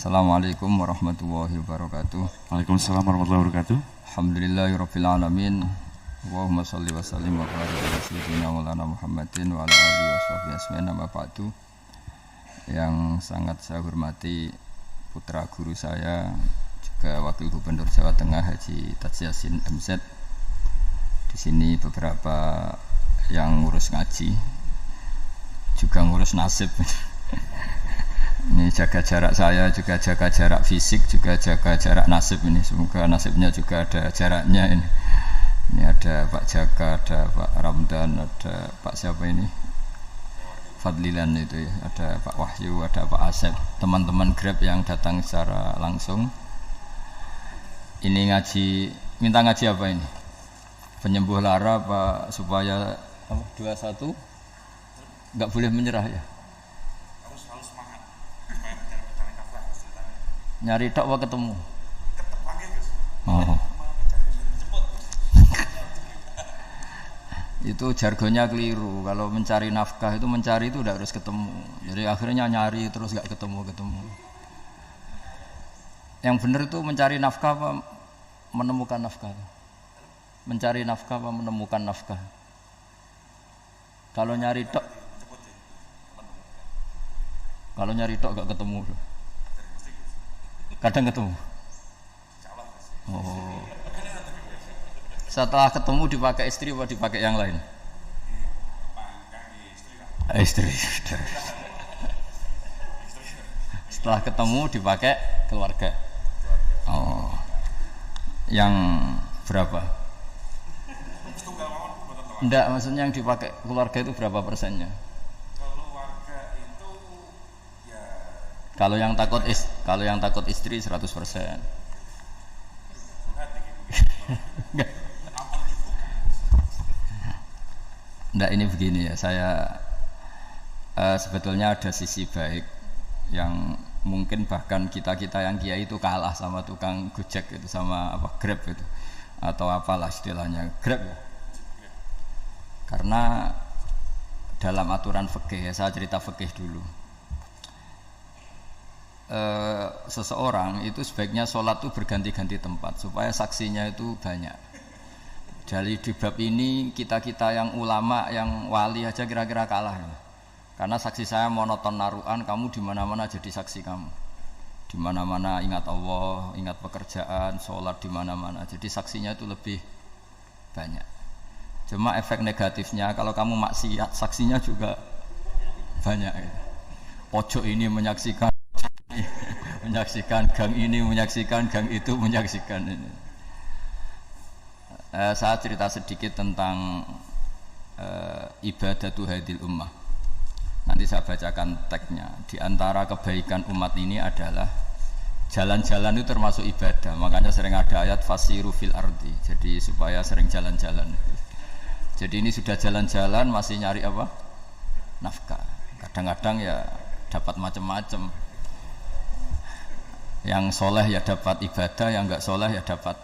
Assalamualaikum warahmatullahi wabarakatuh. Waalaikumsalam warahmatullahi wabarakatuh. Alhamdulillahirabbil alamin. Allahumma shalli wa sallim wa barik ala sayyidina Maulana Muhammadin wa ala alihi washabihi ajmain. Amma ba'du. Yang sangat saya hormati putra guru saya, juga Wakil Gubernur Jawa Tengah Haji Taj Yassin MZ. Di sini beberapa yang ngurus ngaji, juga ngurus nasib. Ini jaga jarak saya, juga jaga jarak fisik, juga jaga jarak nasib ini. Semoga nasibnya juga ada jaraknya ini. Ini ada Pak Jaka, ada Pak Ramdan, ada Pak siapa ini? Fadlilan itu ya, ada Pak Wahyu, ada Pak Asep. Teman-teman Grab yang datang secara langsung. Ini ngaji, minta ngaji apa ini? Penyembuh lara Pak, supaya 21 enggak boleh menyerah ya. Nyari tok apa ketemu? Oh. Itu jargonnya keliru. Kalau mencari nafkah itu mencari itu udah harus ketemu. Jadi akhirnya nyari terus nggak ketemu. Yang benar itu mencari nafkah apa menemukan nafkah? Mencari nafkah apa menemukan nafkah? Kalau nyari tok nggak ketemu. Kadang ketemu. Oh. Setelah ketemu dipakai istri atau dipakai yang lain? Istri. Setelah ketemu dipakai keluarga. Oh. Yang berapa? Enggak, maksudnya yang dipakai keluarga itu berapa persennya? Kalau yang takut istri 100%. Enggak, ini begini ya, saya sebetulnya ada sisi baik yang mungkin bahkan kita yang kiai itu kalah sama tukang Gojek itu, sama apa Grab itu atau apalah istilahnya Grab. Karena dalam aturan fikih ya, saya cerita fikih dulu. Seseorang itu sebaiknya sholat itu berganti-ganti tempat supaya saksinya itu banyak. Dari di bab ini kita yang ulama, yang wali aja kira-kira kalah ya. Karena saksi saya monoton naruhan, kamu di mana-mana jadi saksi kamu. Di mana-mana ingat Allah, ingat pekerjaan, sholat di mana-mana. Jadi saksinya itu lebih banyak. Cuma efek negatifnya kalau kamu maksiat, saksinya juga banyak ya. Pojok ini menyaksikan gang ini, menyaksikan gang itu, menyaksikan ini. Saya cerita sedikit tentang ibadatu hadil ummah. Nanti saya bacakan teksnya. Di antara kebaikan umat ini adalah jalan-jalan itu termasuk ibadah. Makanya sering ada ayat fasiru fil ardi. Jadi supaya sering jalan-jalan. Jadi ini sudah jalan-jalan masih nyari apa? Nafkah. Kadang-kadang ya dapat macam-macam. Yang soleh ya dapat ibadah, yang enggak soleh ya dapat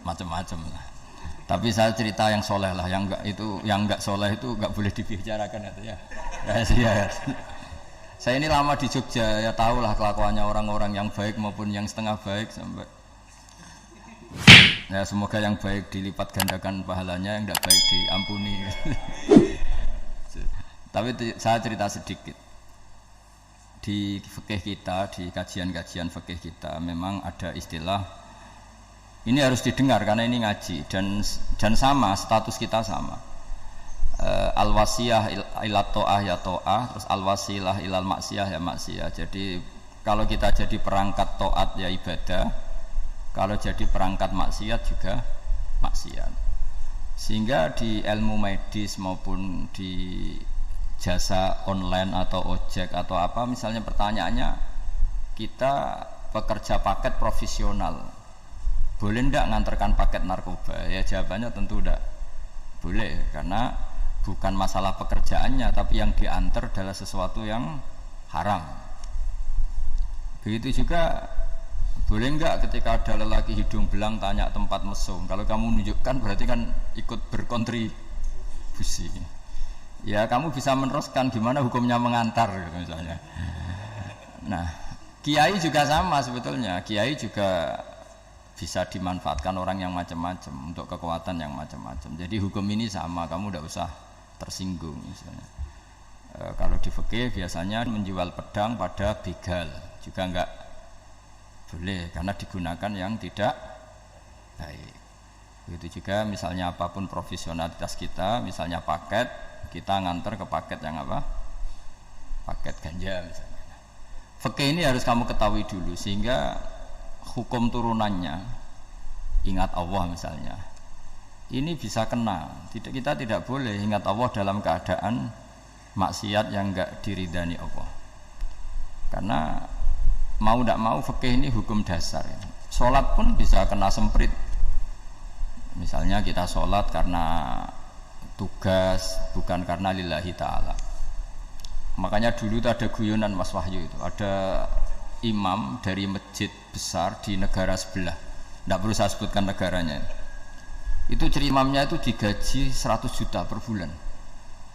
macam-macam lah. Tapi saya cerita yang soleh lah, yang enggak soleh itu enggak boleh dibicarakan ya. Ya. Saya ini lama di Jogja, ya tahulah kelakuannya orang-orang yang baik maupun yang setengah baik sampai. Ya semoga yang baik dilipat gandakan pahalanya, yang enggak baik diampuni. Tapi saya cerita sedikit. Di fikih kita, di kajian-kajian fikih kita memang ada istilah ini harus didengar karena ini ngaji dan sama, status kita sama. Al-wasiyah ila ta'ah ya ta'ah, terus al-wasilah ilal maksiyah ya maksiyah. Jadi kalau kita jadi perangkat taat ya ibadah, kalau jadi perangkat maksiat juga maksiat. Sehingga di ilmu medis maupun di jasa online atau ojek atau apa, misalnya pertanyaannya kita pekerja paket profesional, boleh ndak ngantarkan paket narkoba? Ya jawabannya tentu ndak boleh, karena bukan masalah pekerjaannya, tapi yang diantar adalah sesuatu yang haram. Begitu juga boleh nggak ketika ada lelaki hidung belang tanya tempat mesum, kalau kamu menunjukkan berarti kan ikut berkontribusi. Ya kamu bisa meneruskan gimana hukumnya mengantar gitu misalnya. Nah Kiai juga sama sebetulnya. Kiai juga bisa dimanfaatkan orang yang macam-macam untuk kekuatan yang macam-macam. Jadi hukum ini sama, kamu tidak usah tersinggung misalnya. Kalau di fikih biasanya menjual pedang pada begal juga enggak boleh karena digunakan yang tidak baik. Begitu juga misalnya apapun profesionalitas kita, misalnya paket, kita nganter ke paket yang apa? Paket ganja misalnya. Fikih ini harus kamu ketahui dulu sehingga hukum turunannya, ingat Allah misalnya, ini bisa kena. Kita tidak boleh ingat Allah dalam keadaan maksiat yang enggak diridani Allah. Karena mau tidak mau fikih ini hukum dasar. Sholat pun bisa kena semprit. Misalnya kita sholat karena tugas, bukan karena lillahi ta'ala. Makanya dulu itu ada guyonan Mas Wahyu itu, ada imam dari masjid besar di negara sebelah, tidak perlu saya sebutkan negaranya, itu imamnya itu digaji 100 juta per bulan,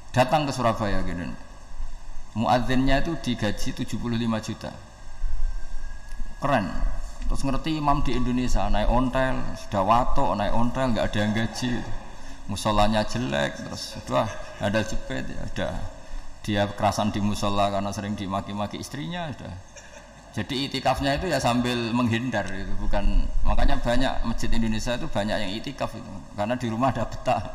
datang ke Surabaya gitu. Muadzinnya itu digaji 75 juta, keren. Terus ngerti imam di Indonesia naik ontel, sudah watok naik ontel, nggak ada yang gaji, musolanya jelek, terus sudah ada jepit, ya udah dia kerasan di musola karena sering dimaki-maki istrinya, sudah. Jadi itikafnya itu ya sambil menghindar itu, bukan. Makanya banyak masjid Indonesia itu banyak yang itikaf itu karena di rumah ada betah,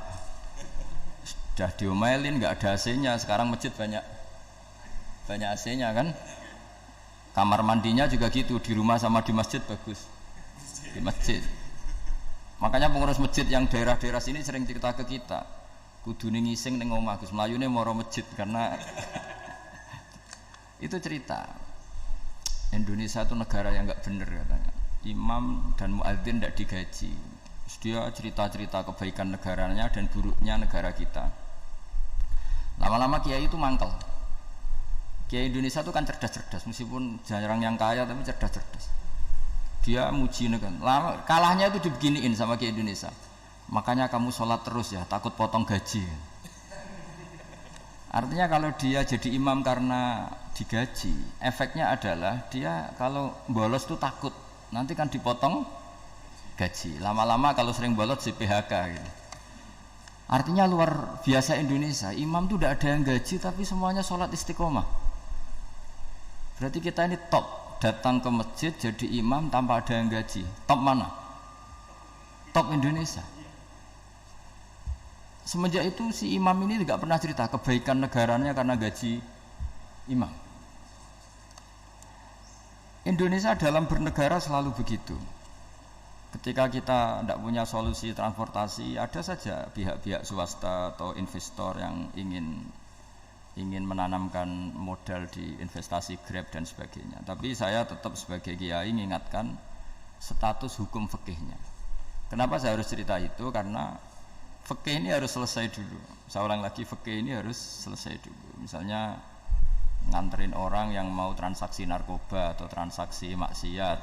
sudah diomelin nggak ada AC-nya. Sekarang masjid banyak AC-nya kan, kamar mandinya juga gitu, di rumah sama di masjid bagus, di masjid. Makanya pengurus masjid yang daerah-daerah sini sering cerita ke kita, kudu ngising ning omah Gus, mlayune moro masjid karena itu cerita. Indonesia itu negara yang enggak benar katanya. Imam dan muadzin tidak digaji. Terus dia cerita-cerita kebaikan negaranya dan buruknya negara kita. Lama-lama kiai itu mangkel. Kiai Indonesia itu kan cerdas-cerdas, meskipun jarang yang kaya tapi cerdas-cerdas. Dia muji negara. Kalahnya itu dibeginiin sama kiai Indonesia. Makanya kamu sholat terus ya, takut potong gaji. Artinya kalau dia jadi imam karena digaji, efeknya adalah dia kalau bolos tuh takut nanti kan dipotong gaji. Lama-lama kalau sering bolos di PHK gitu. Artinya luar biasa Indonesia, imam tuh tidak ada yang gaji tapi semuanya sholat istiqomah. Berarti kita ini top, datang ke masjid jadi imam tanpa ada yang gaji. Top mana? Top Indonesia. Semenjak itu si imam ini tidak pernah cerita kebaikan negaranya karena gaji imam. Indonesia dalam bernegara selalu begitu. Ketika kita tidak punya solusi transportasi, ada saja pihak-pihak swasta atau investor yang ingin menanamkan modal di investasi Grab dan sebagainya. Tapi saya tetap sebagai kiai mengingatkan status hukum fikihnya. Kenapa saya harus cerita itu? Karena fikih ini harus selesai dulu. Saya ulang lagi, fikih ini harus selesai dulu. Misalnya nganterin orang yang mau transaksi narkoba atau transaksi maksiat,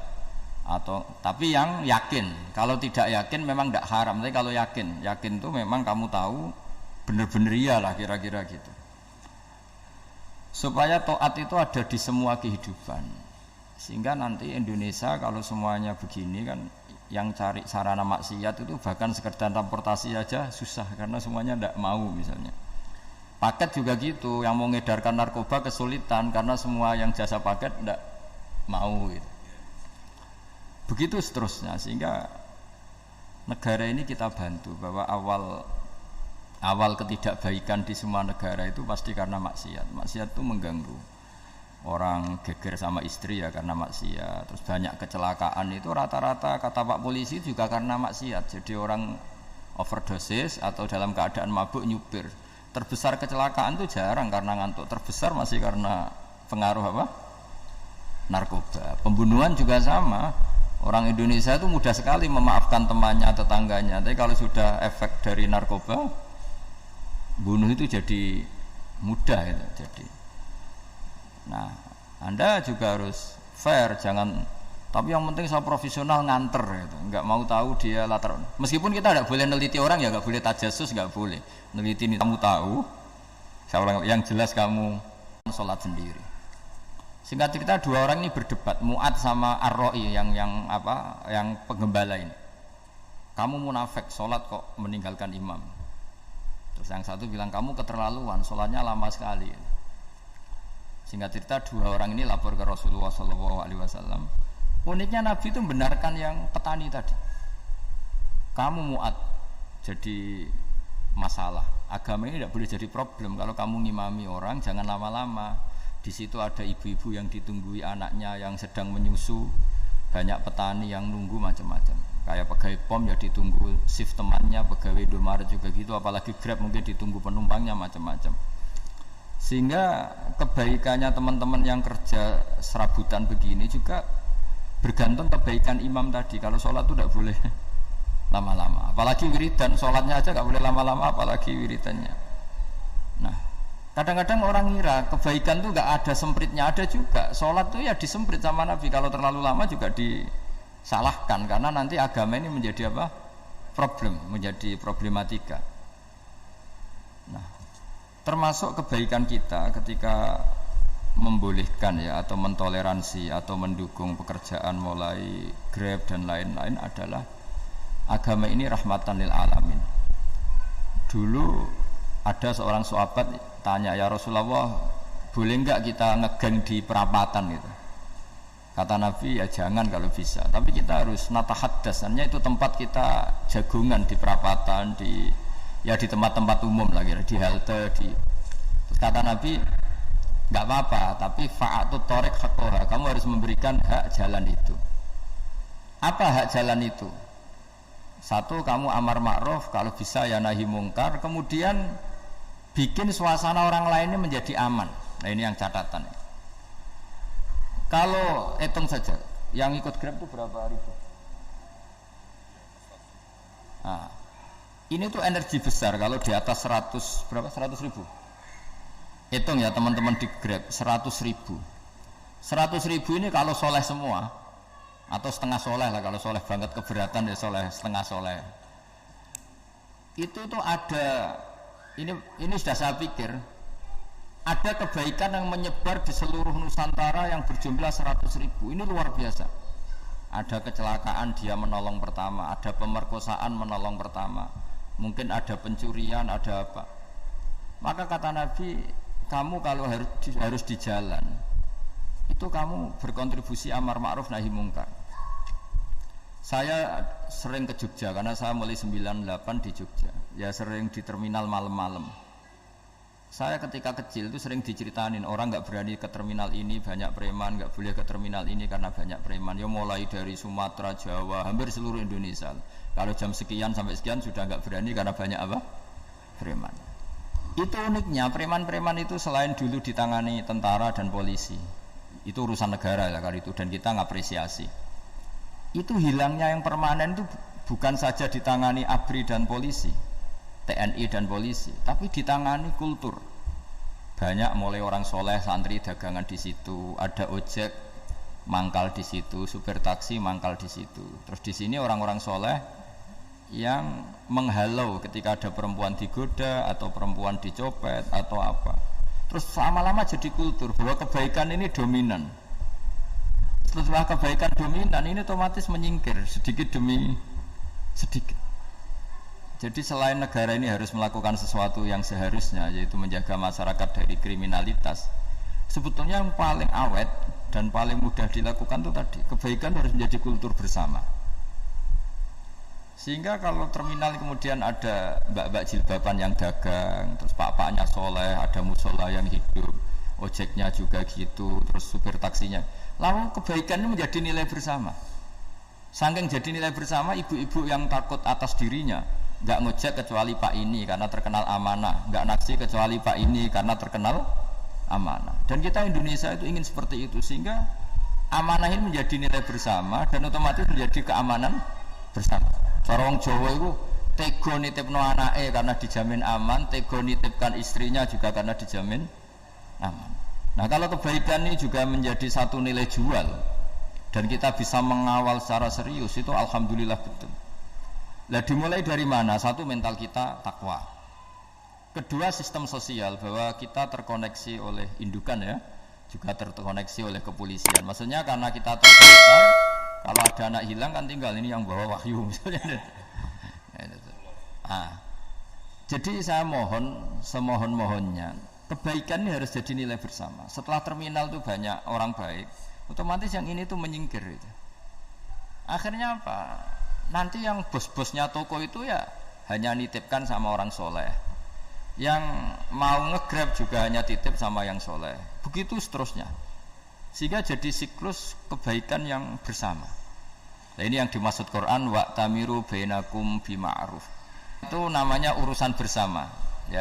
atau tapi yang yakin. Kalau tidak yakin memang tidak haram. Tapi kalau yakin itu memang kamu tahu benar-benar iyalah kira-kira gitu. Supaya taat itu ada di semua kehidupan. Sehingga nanti Indonesia kalau semuanya begini kan, yang cari sarana maksiat itu bahkan sekedar transportasi aja susah karena semuanya tidak mau misalnya. Paket juga gitu, yang mau ngedarkan narkoba kesulitan karena semua yang jasa paket tidak mau gitu. Begitu seterusnya, sehingga negara ini kita bantu bahwa awal ketidakbaikan di semua negara itu pasti karena maksiat. Maksiat itu mengganggu. Orang geger sama istri ya karena maksiat. Terus banyak kecelakaan itu rata-rata kata Pak Polisi juga karena maksiat. Jadi orang overdosis atau dalam keadaan mabuk nyupir. Terbesar kecelakaan itu jarang karena ngantuk, terbesar masih karena pengaruh apa? Narkoba. Pembunuhan juga sama. Orang Indonesia itu mudah sekali memaafkan temannya, tetangganya. Tapi kalau sudah efek dari narkoba, bunuh itu jadi mudah itu jadi. Nah, Anda juga harus fair, jangan. Tapi yang penting saya profesional nganter gitu. Enggak mau tahu dia latar. Meskipun kita tidak boleh neliti orang ya, enggak boleh tajasus, enggak boleh. Neliti ini kamu tahu. Yang jelas kamu sholat sendiri. Singkat cerita dua orang ini berdebat, Mu'ad sama Ar-Ra'i yang penggembala ini. Kamu munafik, sholat kok meninggalkan imam. Terus yang satu bilang kamu keterlaluan, sholatnya lama sekali. Singkat cerita dua orang ini lapor ke Rasulullah SAW. Uniknya Nabi itu membenarkan yang petani tadi. Kamu Mu'ad jadi masalah. Agama ini tidak boleh jadi problem. Kalau kamu ngimami orang jangan lama-lama. Di situ ada ibu-ibu yang ditunggui anaknya yang sedang menyusu, banyak petani yang nunggu macam-macam. Kayak pegawai POM ya ditunggu shift temannya, pegawai Indomaret juga gitu, apalagi Grab mungkin ditunggu penumpangnya macam-macam. Sehingga kebaikannya teman-teman yang kerja serabutan begini juga bergantung kebaikan imam tadi. Kalau sholat itu tidak boleh lama-lama, apalagi wiridan, sholatnya aja nggak boleh lama-lama, apalagi wiridannya. Nah, kadang-kadang orang ngira kebaikan tuh nggak ada sempritnya, ada juga. Sholat tuh ya disemprit sama Nabi, kalau terlalu lama juga disalahkan karena nanti agama ini menjadi apa? Problem, menjadi problematika. Nah, termasuk kebaikan kita ketika membolehkan ya atau mentoleransi atau mendukung pekerjaan mulai Grab dan lain-lain adalah agama ini rahmatan lil alamin. Dulu ada seorang sahabat tanya, ya Rasulullah, boleh enggak kita ngegeng di perapatan gitu? Kata Nabi, ya jangan kalau bisa. Tapi kita harus natahaddasannya, itu tempat kita jagungan di perapatan, di tempat-tempat umum lah, di halte, Terus kata Nabi, enggak apa-apa, tapi fa'atut thoriq haqqaha, kamu harus memberikan hak jalan itu. Apa hak jalan itu? Satu, kamu amar ma'ruf, kalau bisa ya nahi mungkar, kemudian bikin suasana orang lainnya menjadi aman. Nah ini yang catatan. Kalau hitung saja, yang ikut Grab itu berapa ribu? Nah, ini tuh energi besar kalau di atas 100 berapa? 100 ribu. Hitung ya teman-teman di Grab, 100 ribu. 100 ribu ini kalau soleh semua, atau setengah soleh lah, kalau soleh banget keberatan ya soleh, setengah soleh. Itu tuh ada, ini sudah saya pikir, ada kebaikan yang menyebar di seluruh Nusantara yang berjumlah 100 ribu. Ini luar biasa. Ada kecelakaan dia menolong pertama, ada pemerkosaan menolong pertama, mungkin ada pencurian, ada apa. Maka kata Nabi, kamu kalau harus di jalan, itu kamu berkontribusi amar ma'ruf nahi mungkar. Saya sering ke Jogja karena saya mulai 98 di Jogja. Ya sering di terminal malam-malam. Saya ketika kecil itu sering diceritain orang nggak berani ke terminal ini banyak preman, nggak boleh ke terminal ini karena banyak preman. Ya mulai dari Sumatera, Jawa, hampir seluruh Indonesia. Kalau jam sekian sampai sekian sudah nggak berani karena banyak apa? Preman. Itu uniknya preman-preman itu selain dulu ditangani tentara dan polisi, itu urusan negara ya kali itu, dan kita ngapresiasi. Itu hilangnya yang permanen itu bukan saja ditangani ABRI dan polisi, TNI dan polisi, tapi ditangani kultur. Banyak mulai orang soleh, santri dagangan di situ, ada ojek mangkal di situ, supir taksi mangkal di situ. Terus di sini orang-orang soleh yang menghalau ketika ada perempuan digoda atau perempuan dicopet atau apa. Terus lama-lama jadi kultur bahwa kebaikan ini dominan. Setelah kebaikan dominan ini otomatis menyingkir sedikit demi sedikit. Jadi selain negara ini harus melakukan sesuatu yang seharusnya, yaitu menjaga masyarakat dari kriminalitas, sebetulnya yang paling awet dan paling mudah dilakukan itu tadi, kebaikan harus menjadi kultur bersama. Sehingga kalau terminal kemudian ada mbak-mbak jilbaban yang dagang, terus pak-paknya soleh, ada musola yang hidup, ojeknya juga gitu, terus supir taksinya, lalu kebaikan ini menjadi nilai bersama. Saking jadi nilai bersama, ibu-ibu yang takut atas dirinya nggak ngojek kecuali pak ini karena terkenal amanah, nggak naksi kecuali pak ini karena terkenal amanah. Dan kita Indonesia itu ingin seperti itu, sehingga amanah ini menjadi nilai bersama dan otomatis menjadi keamanan bersama. Orang Jawa itu tego nitipno anake karena dijamin aman, tego nitipkan istrinya juga karena dijamin aman. Nah kalau kebaikan ini juga menjadi satu nilai jual dan kita bisa mengawal secara serius, itu alhamdulillah betul. Nah dimulai dari mana? Satu, mental kita takwa. Kedua, sistem sosial, bahwa kita terkoneksi oleh indukan ya, juga terkoneksi oleh kepolisian. Maksudnya karena kita terdaftar, kalau ada anak hilang kan tinggal ini yang bawa wahyu misalnya. Jadi saya mohon semohon-mohonnya kebaikan ini harus jadi nilai bersama. Setelah terminal itu banyak orang baik, otomatis yang ini tuh menyingkir itu. Akhirnya apa? Nanti yang bos-bosnya toko itu ya hanya nitipkan sama orang soleh. Yang mau nge-grab juga hanya titip sama yang soleh. Begitu seterusnya. Sehingga jadi siklus kebaikan yang bersama. Nah, ini yang dimaksud Quran wa tamiru bainakum bima'ruf. Itu namanya urusan bersama.